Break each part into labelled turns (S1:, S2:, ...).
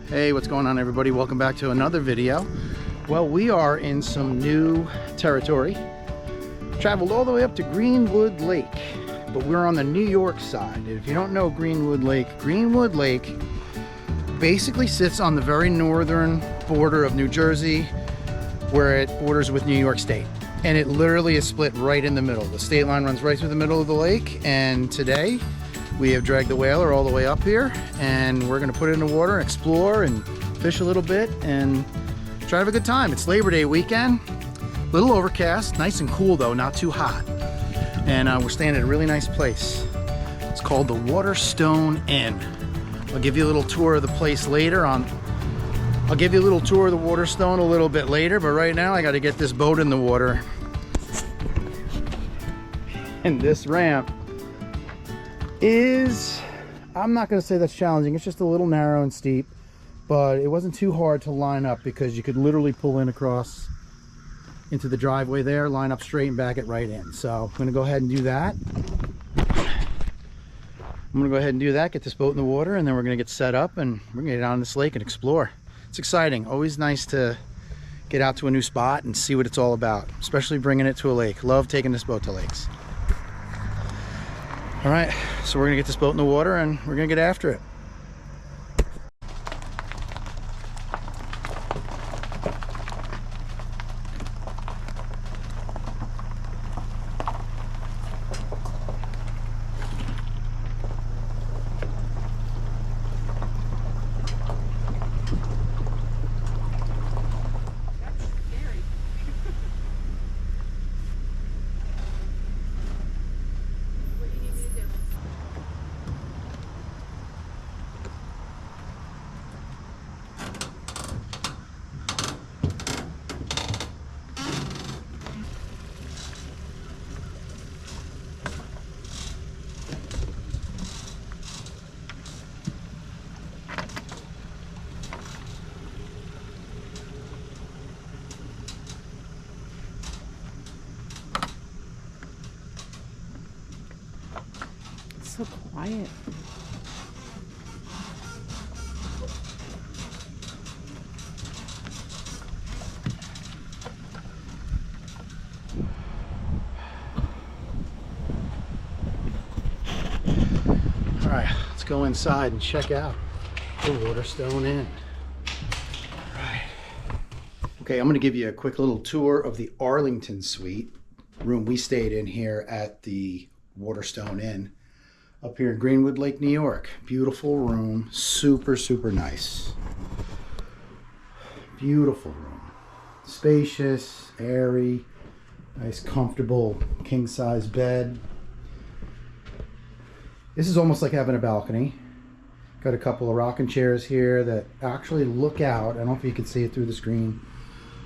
S1: Hey, what's going on, everybody? Welcome back to another video. Well, we are in some new territory. Traveled all the way up to Greenwood Lake, but we're on the New York side. If you don't know Greenwood Lake basically sits on the very northern border of New Jersey, where it borders with New York State. And it literally is split right in the middle. The state line runs right through the middle of the lake, and today we have dragged the whaler all the way up here, and we're gonna put it in the water, explore and fish a little bit, and try to have a good time. It's Labor Day weekend, a little overcast, nice and cool though, not too hot. And we're staying at a really nice place. It's called the Waterstone Inn. I'll give you a little tour of the place later on. I'll give you a little tour of the Waterstone a little bit later, but right now I gotta get this boat in the water. And this ramp is, I'm not going to say that's challenging, it's just a little narrow and steep, but it wasn't too hard to line up because you could literally pull in across into the driveway there, line up straight and back it right in. So I'm going to go ahead and do that. Get this boat in the water, and then we're going to get set up and we're going to get out on this lake and explore. It's exciting, always nice to get out to a new spot and see what it's all about, especially bringing it to a lake. Love taking this boat to lakes. All right, so we're gonna get this boat in the water and we're gonna get after it.
S2: So quiet.
S1: All right, let's go inside and check out the Waterstone Inn. All right. Okay, I'm gonna give you a quick little tour of the Arlington suite room we stayed in here at the Waterstone Inn up here in Greenwood Lake, New York. Beautiful room, super, super nice. Beautiful room. Spacious, airy, nice comfortable king-size bed. This is almost like having a balcony. Got a couple of rocking chairs here that actually look out. I don't know if you can see it through the screen,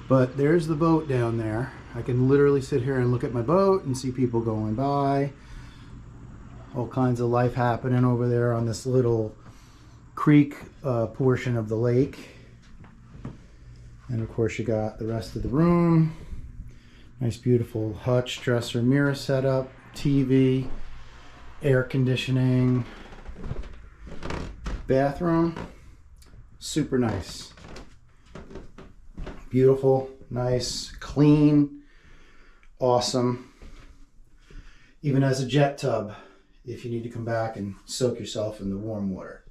S1: but there's the boat down there. I can literally sit here and look at my boat and see people going by. All kinds of life happening over there on this little creek portion of the lake. And of course you got the rest of the room. Nice beautiful hutch, dresser, mirror setup, TV, air conditioning, bathroom. Super nice. Beautiful, nice, clean, awesome. Even has a jet tub if you need to come back and soak yourself in the warm water.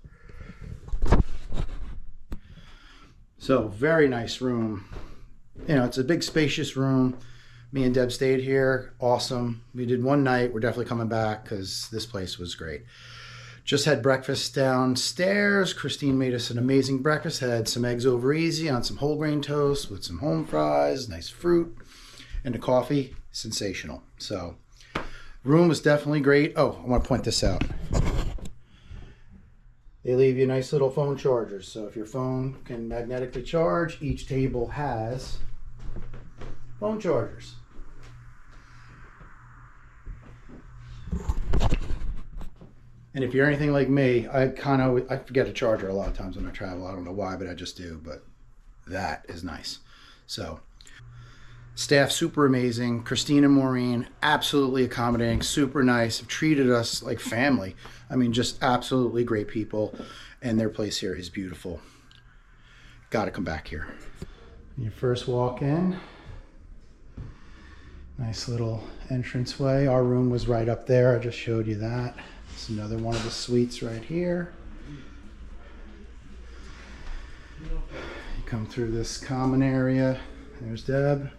S1: So very nice room. You know, it's a big spacious room. Me and Deb stayed here. Awesome. We did one night. We're definitely coming back because this place was great. Just had breakfast downstairs. Christine made us an amazing breakfast. Had some eggs over easy on some whole grain toast with some home fries, nice fruit, and the coffee. Sensational. So room was definitely great. Oh, I want to point this out. They leave you nice little phone chargers. So if your phone can magnetically charge, each table has phone chargers. And if you're anything like me, I forget a charger a lot of times when I travel. I don't know why, but I just do. But that is nice. So staff super amazing. Christine and Maureen absolutely accommodating, super nice, have treated us like family. I mean, just absolutely great people, and their place here is beautiful. Gotta come back here. When you first walk in, nice little entranceway. Our room was right up there. I just showed you that. It's another one of the suites right here. You come through this common area. There's Deb.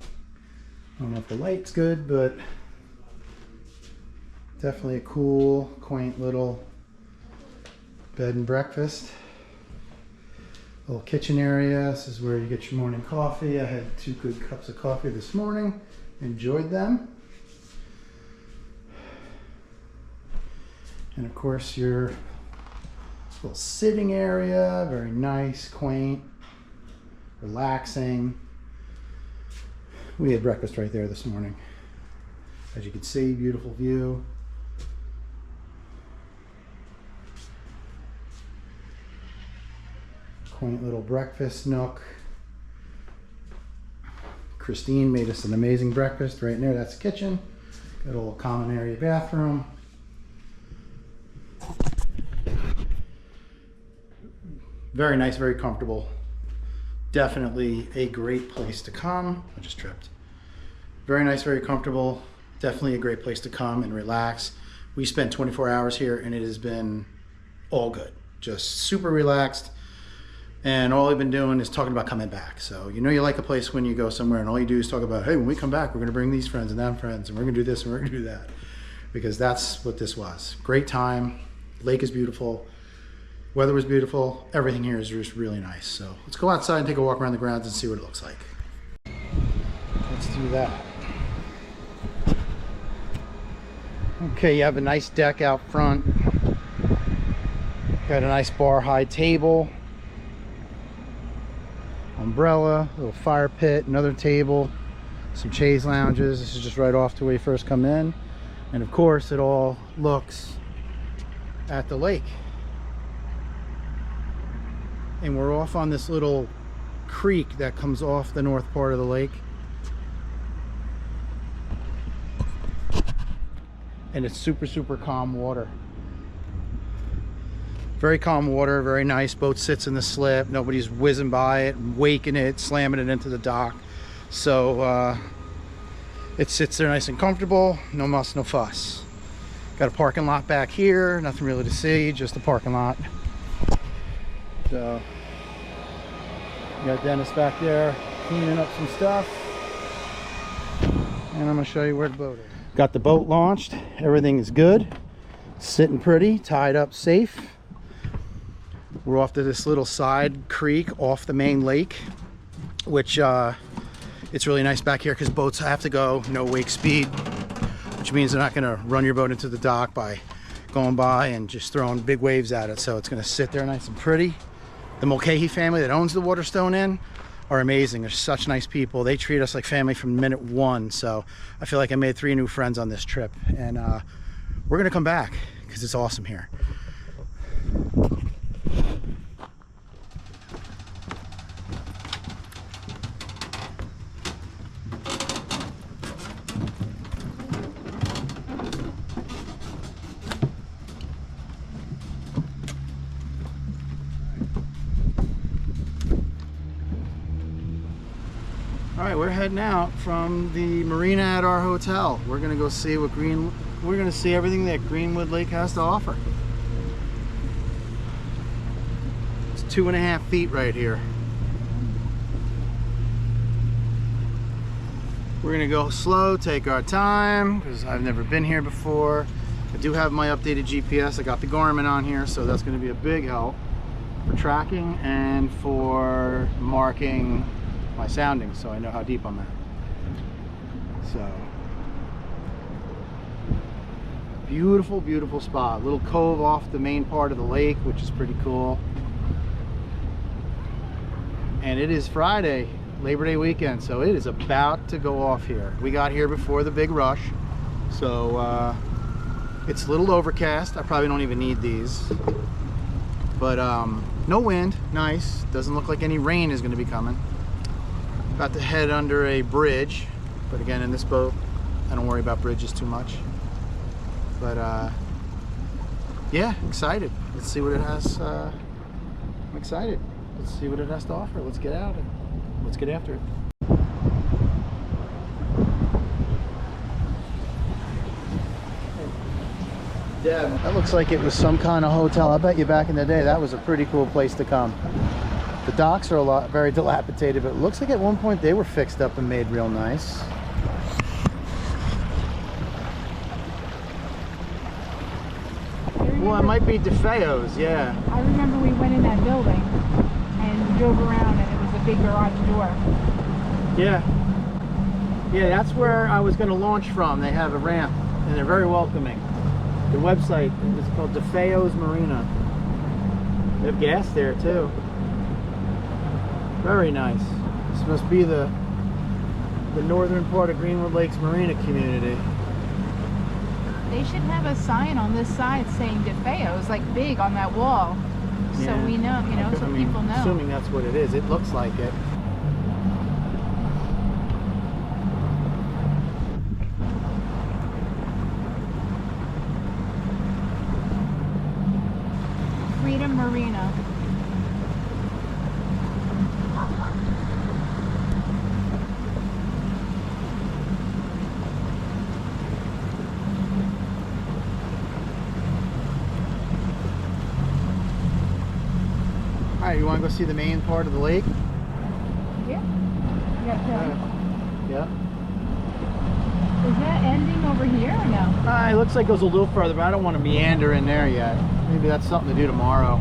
S1: I don't know if the light's good, but definitely a cool, quaint little bed and breakfast. Little kitchen area. This is where you get your morning coffee. I had 2 good cups of coffee this morning. Enjoyed them. And of course your little sitting area. Very nice, quaint, relaxing. We had breakfast right there this morning. As you can see, beautiful view. Quaint little breakfast nook. Christine made us an amazing breakfast right in there. That's the kitchen. Got a little common area bathroom. Very nice, very comfortable. Definitely a great place to come. I just tripped. Very nice, very comfortable. Definitely a great place to come and relax. We spent 24 hours here and it has been all good. Just super relaxed. And all I've been doing is talking about coming back. So you know you like a place when you go somewhere and all you do is talk about, hey, when we come back, we're gonna bring these friends and that friends and we're gonna do this and we're gonna do that. Because that's what this was. Great time, lake is beautiful, weather was beautiful, everything here is just really nice. So let's go outside and take a walk around the grounds and see what it looks like. Let's do that. Okay, you have a nice deck out front. Got a nice bar high table. Umbrella, little fire pit, another table, some chaise lounges. This is just right off to where you first come in. And of course, it all looks at the lake. And we're off on this little creek that comes off the north part of the lake. And it's super, super calm water. Very calm water, very nice. Boat sits in the slip. Nobody's whizzing by it, waking it, slamming it into the dock. So it sits there nice and comfortable. No muss, no fuss. Got a parking lot back here. Nothing really to see, just a parking lot. So you got Dennis back there cleaning up some stuff. And I'm gonna show you where the boat is. Got the boat launched. Everything is good. Sitting pretty, tied up safe. We're off to this little side creek off the main lake, which it's really nice back here because boats have to go no wake speed, which means they're not going to run your boat into the dock by going by and just throwing big waves at it. So it's going to sit there nice and pretty. The Mulcahy family that owns the Waterstone Inn are amazing. They're such nice people. They treat us like family from minute one. So I feel like I made 3 new friends on this trip, and we're going to come back because it's awesome here. All right, we're heading out from the marina at our hotel. We're gonna go see what we're gonna see everything that Greenwood Lake has to offer. It's 2.5 feet right here. We're gonna go slow, take our time, because I've never been here before. I do have my updated GPS. I got the Garmin on here, so that's gonna be a big help for tracking and for marking my soundings, so I know how deep I'm at. So beautiful, beautiful spot. Little cove off the main part of the lake, which is pretty cool. And it is Friday, Labor Day weekend, so it is about to go off here. We got here before the big rush, so it's a little overcast. I probably don't even need these, but no wind, nice. Doesn't look like any rain is going to be coming. About to head under a bridge, but again, in this boat I don't worry about bridges too much. But yeah, excited. Let's see what it has. I'm excited. let's see what it has to offer. Let's get out and let's get after it. Yeah, that looks like it was some kind of hotel. I bet you back in the day that was a pretty cool place to come. The docks are very dilapidated, but it looks like at one point they were fixed up and made real nice. Well, it might be DeFeo's, yeah.
S2: I remember we went in that building and drove around, and it was a big garage door.
S1: Yeah. Yeah, that's where I was going to launch from. They have a ramp, and they're very welcoming. The website is called DeFeo's Marina. They have gas there, too. Very nice. This must be the northern part of Greenwood Lakes Marina community.
S2: They should have a sign on this side saying DeFeo's, like big on that wall. So
S1: Yeah.
S2: we know, you know, so people know.
S1: Assuming that's what it is. It looks like it.
S2: Freedom Marina.
S1: Alright, you want to go see the main part of the lake?
S2: Yeah. You got to
S1: Yeah.
S2: Is that ending over here or no?
S1: It looks like it goes a little further, but I don't want to meander in there yet. Maybe that's something to do tomorrow.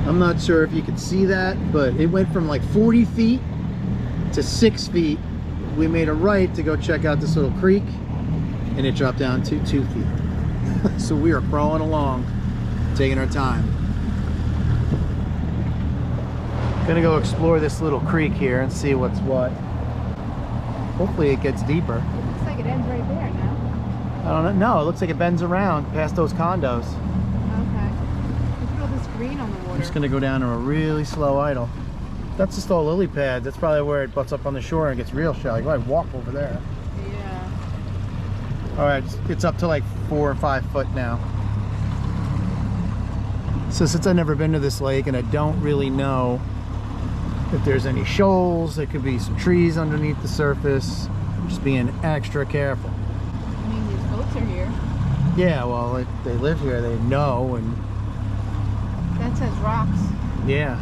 S1: I'm not sure if you could see that, but it went from like 40 feet to 6 feet. We made a right to go check out this little creek, and it dropped down to 2 feet. So we are crawling along, taking our time. Gonna go explore this little creek here and see what's what. Hopefully it gets deeper.
S2: It looks like it ends right there now.
S1: I don't know. No, it looks like it bends around past those condos.
S2: Okay. Look at all this green on the water.
S1: I'm just gonna go down to a really slow idle. That's just all lily pads. That's probably where it butts up on the shore and gets real shallow. You gotta walk over there.
S2: Yeah.
S1: All right, it's up to like 4 or 5 foot now. So since I've never been to this lake and I don't really know if there's any shoals, there could be some trees underneath the surface. I'm just being extra careful.
S2: I mean, these boats are here.
S1: Yeah, well, they live here, they know, and
S2: That says rocks.
S1: yeah.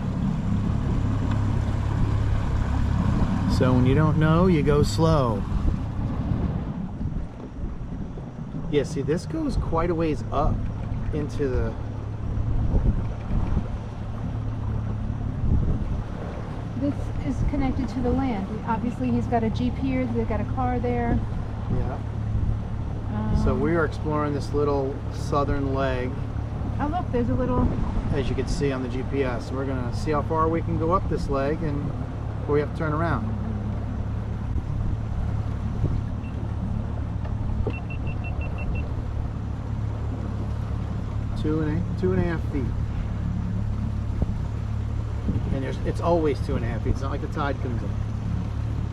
S1: So when you don't know, you go slow. Yeah, see, this goes quite a ways up into the...
S2: This is connected to the land. Obviously, he's got a Jeep here. They've got a car there.
S1: Yeah. So we are exploring this little southern leg,
S2: Oh, look, there's a little...
S1: as you can see on the GPS. We're gonna see how far we can go up this leg and before we have to turn around. Two and a half feet. And it's always 2.5 feet. It's not like the tide comes in.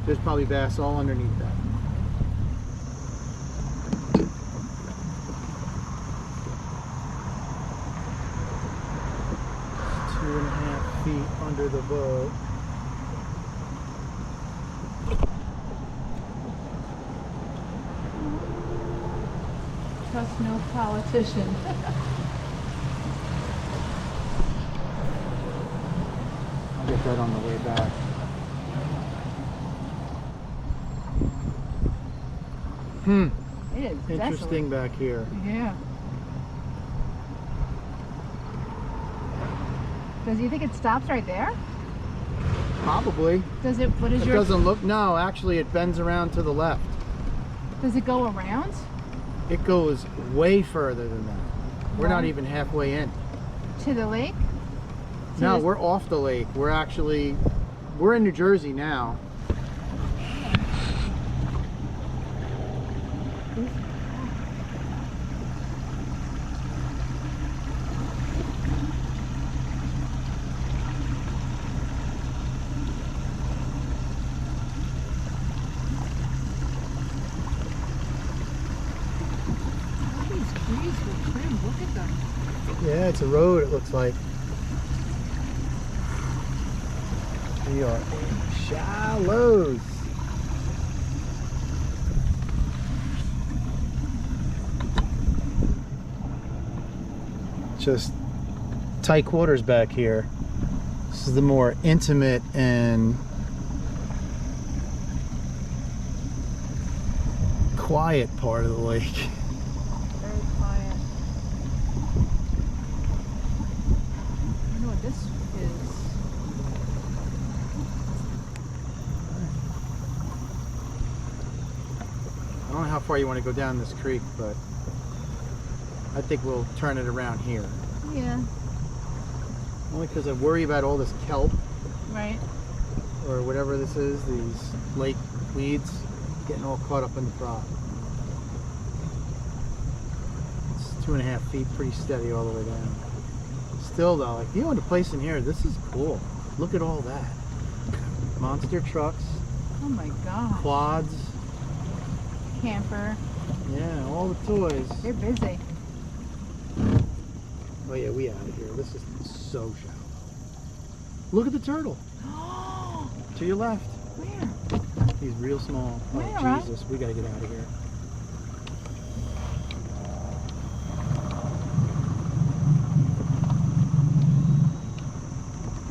S1: There's probably bass all underneath that. Two and a half feet under the boat.
S2: Trust no politician.
S1: I'll get that on the way back.
S2: It is
S1: Interesting
S2: desolate.
S1: back here.
S2: Yeah. Does you think it stops right there?
S1: Probably.
S2: Does it? What is
S1: It
S2: your?
S1: doesn't look, no, actually it bends around to the left.
S2: Does it go around?
S1: It goes way further than that. We're not
S2: Right.
S1: even halfway in.
S2: To the lake? To
S1: No,
S2: this-
S1: we're off the lake. We're in New Jersey now.
S2: These trees were trimmed. Look at them.
S1: Yeah, it's a road, it looks like. We are in Shallows. Just tight quarters back here. This is the more intimate and quiet part of the lake.
S2: Very quiet. I don't know what this is.
S1: I don't know how far you want to go down this creek, but I think we'll turn it around here.
S2: Yeah.
S1: Only because I worry about all this kelp
S2: Right.
S1: or whatever this is, these lake weeds, getting all caught up in the prop. It's 2.5 feet, pretty steady all the way down. Still though, like, if you own a place in here, this is cool. Look at all that. Monster trucks,
S2: Oh my god.
S1: quads,
S2: Camper.
S1: yeah, all the toys.
S2: They're busy.
S1: Oh yeah, we out of here. This is so shallow. Look at the turtle to your left.
S2: Where?
S1: He's real small.
S2: Where,
S1: Oh
S2: Rob?
S1: Jesus, we gotta get out of here.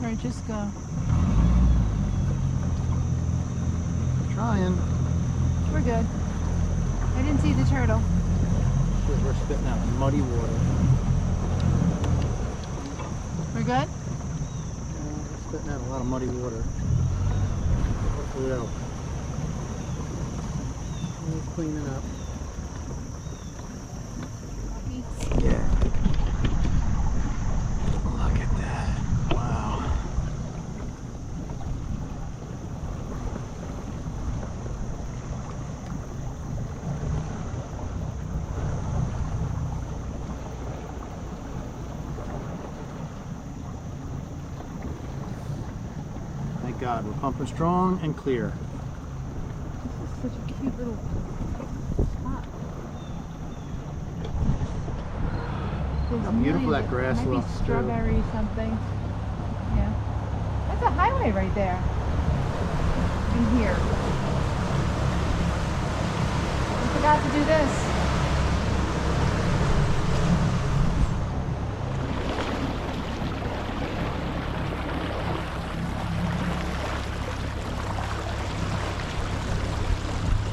S2: Or just go.
S1: Trying.
S2: We're good. I didn't see the turtle.
S1: Shit, we're spitting out muddy water.
S2: We're good?
S1: Yeah, we're spitting out a lot of muddy water. Hopefully that'll clean it up. Yeah. Look at that. Wow. Thank God, we're pumping strong and clear.
S2: This is such a cute little spot.
S1: How beautiful that grass
S2: Maybe
S1: looks, too.
S2: strawberry something. Yeah. That's a highway right there. In here. I forgot to do this.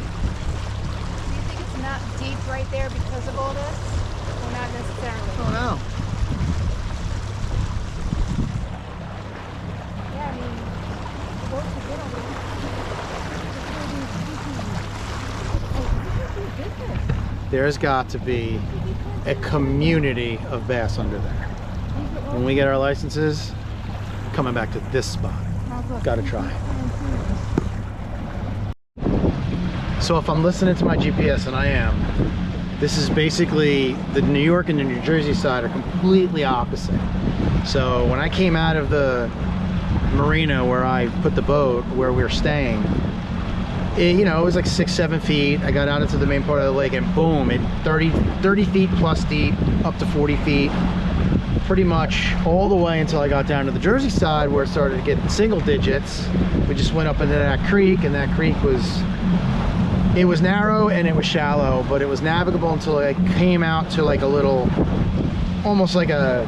S2: Do you think it's not deep right there because of all this? Or not necessarily?
S1: Oh no.
S2: Yeah, I mean, the boats are good over there. This is business.
S1: There's got to be a community of bass under there. When we get our licenses, coming back to this spot. Gotta try. So if I'm listening to my GPS, and I am, this is basically the New York and the New Jersey side are completely opposite. So when I came out of the marina where I put the boat, where we were staying, it was like 6-7 feet. I got out into the main part of the lake and boom, it 30 feet plus deep, up to 40 feet, pretty much all the way until I got down to the Jersey side where it started to get single digits. We just went up into that creek, and that creek was narrow and it was shallow, but it was navigable until I came out to like a little, almost like a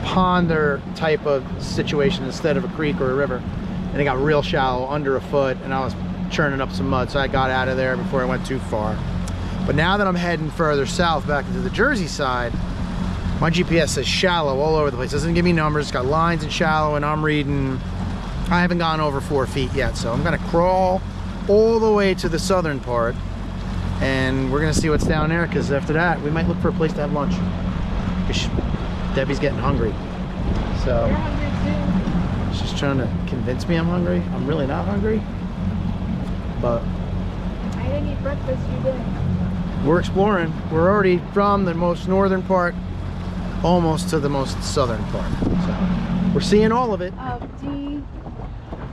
S1: pond or type of situation instead of a creek or a river, and it got real shallow, under a foot, and I was churning up some mud, so I got out of there before I went too far. But now that I'm heading further south back into the Jersey side, my GPS says shallow all over the place. It doesn't give me numbers. It's got lines in shallow, and I'm reading, I haven't gone over 4 feet yet. So I'm gonna crawl all the way to the southern part, and we're gonna see what's down there, because after that, we might look for a place to have lunch. Debbie's getting hungry. So
S2: You're hungry too.
S1: she's trying to convince me I'm hungry. I'm really not hungry, but
S2: I didn't eat breakfast, you did.
S1: we're exploring. We're already from the most northern part almost to the most southern part. So we're seeing all of it.
S2: Of the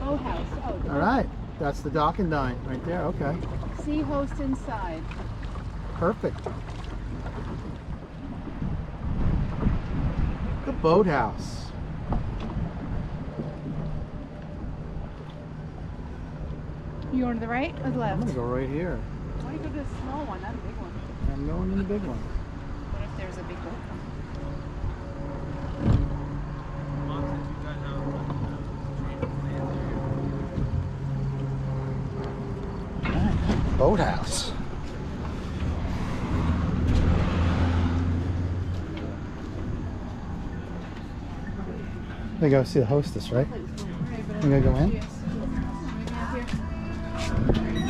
S2: boathouse. Oh, the
S1: All right, that's the dock and dine right there. Okay,
S2: sea host inside.
S1: perfect. The boathouse.
S2: You going to the right or the
S1: I'm
S2: left?
S1: gonna go right here.
S2: Why don't you go to the small one, not a big one?
S1: I'm going in the big one.
S2: What if there's a big boat?
S1: Boathouse. We go see the hostess, right? We gotta go in?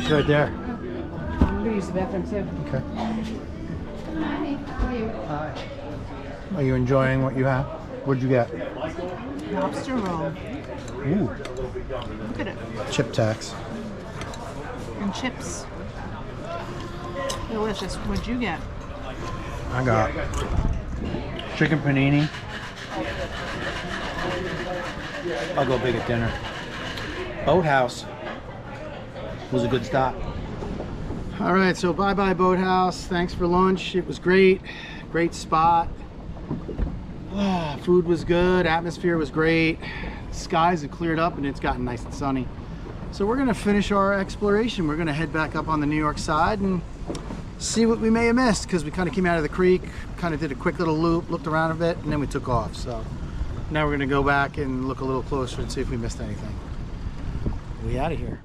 S1: She's right there.
S2: I'm gonna use the bathroom too.
S1: Okay.
S2: Hi, how are you?
S1: Hi. Are you enjoying what you have? What'd you get?
S2: Lobster roll.
S1: Ooh,
S2: Look at it.
S1: chip tax.
S2: And chips. Delicious. What'd you get?
S1: I got chicken panini. I'll go big at dinner. Boathouse was a good stop. All right, so bye-bye Boathouse. Thanks for lunch. It was great. Great spot. Food was good. Atmosphere was great. Skies have cleared up and it's gotten nice and sunny. So we're gonna finish our exploration. We're gonna head back up on the New York side and see what we may have missed, because we kind of came out of the creek, kind of did a quick little loop, looked around a bit, and then we took off. So now we're gonna go back and look a little closer and see if we missed anything. We out of here.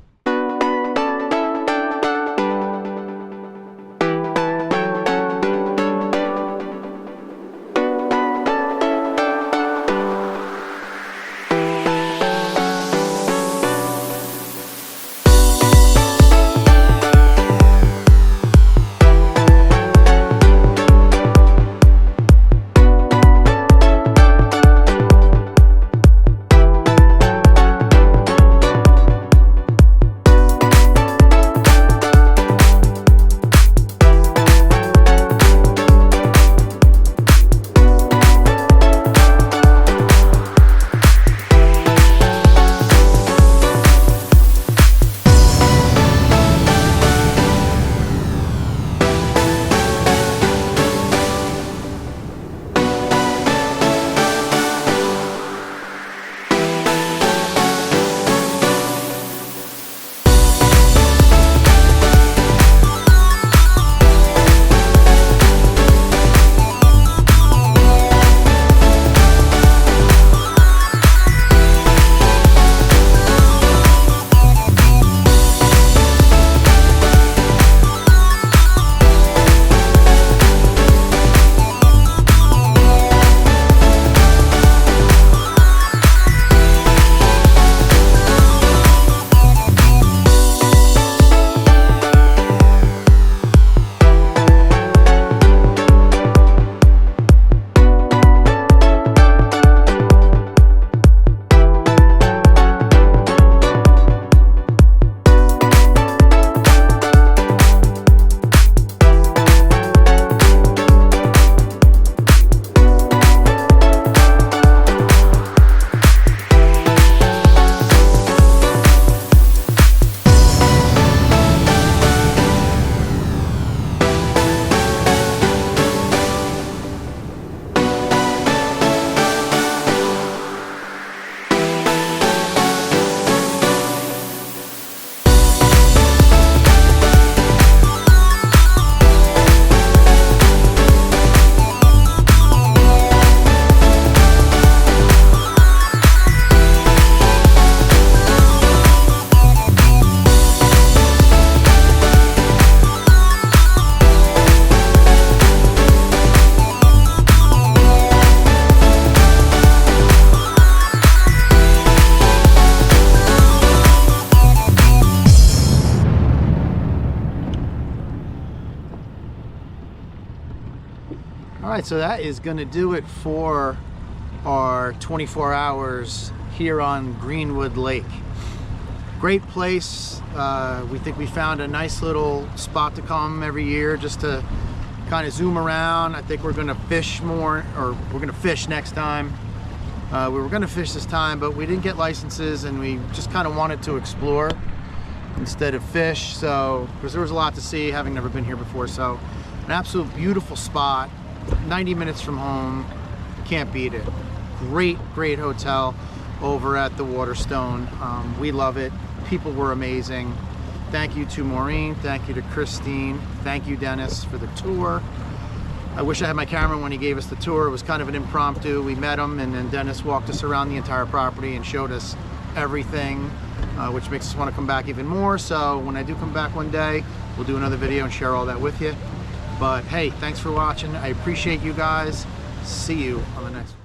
S1: right, so that is going to do it for our 24 hours here on Greenwood Lake. Great place. We think we found a nice little spot to come every year just to kind of zoom around. I think we're going to fish more, or we're going to fish next time. We were going to fish this time, but we didn't get licenses, and we just kind of wanted to explore instead of fish. So, because there was a lot to see, having never been here before. So, an absolute beautiful spot, 90 minutes from home. Can't beat it. Great hotel over at the Waterstone. We love it. People were amazing. Thank you to Maureen. Thank you to Christine. Thank you, Dennis, for the tour. I wish I had my camera when he gave us the tour. It was kind of an impromptu. We met him, and then Dennis walked us around the entire property and showed us everything, which makes us want to come back even more. So when I do come back one day, we'll do another video and share all that with you. But hey, thanks for watching. I appreciate you guys. See you on the next one.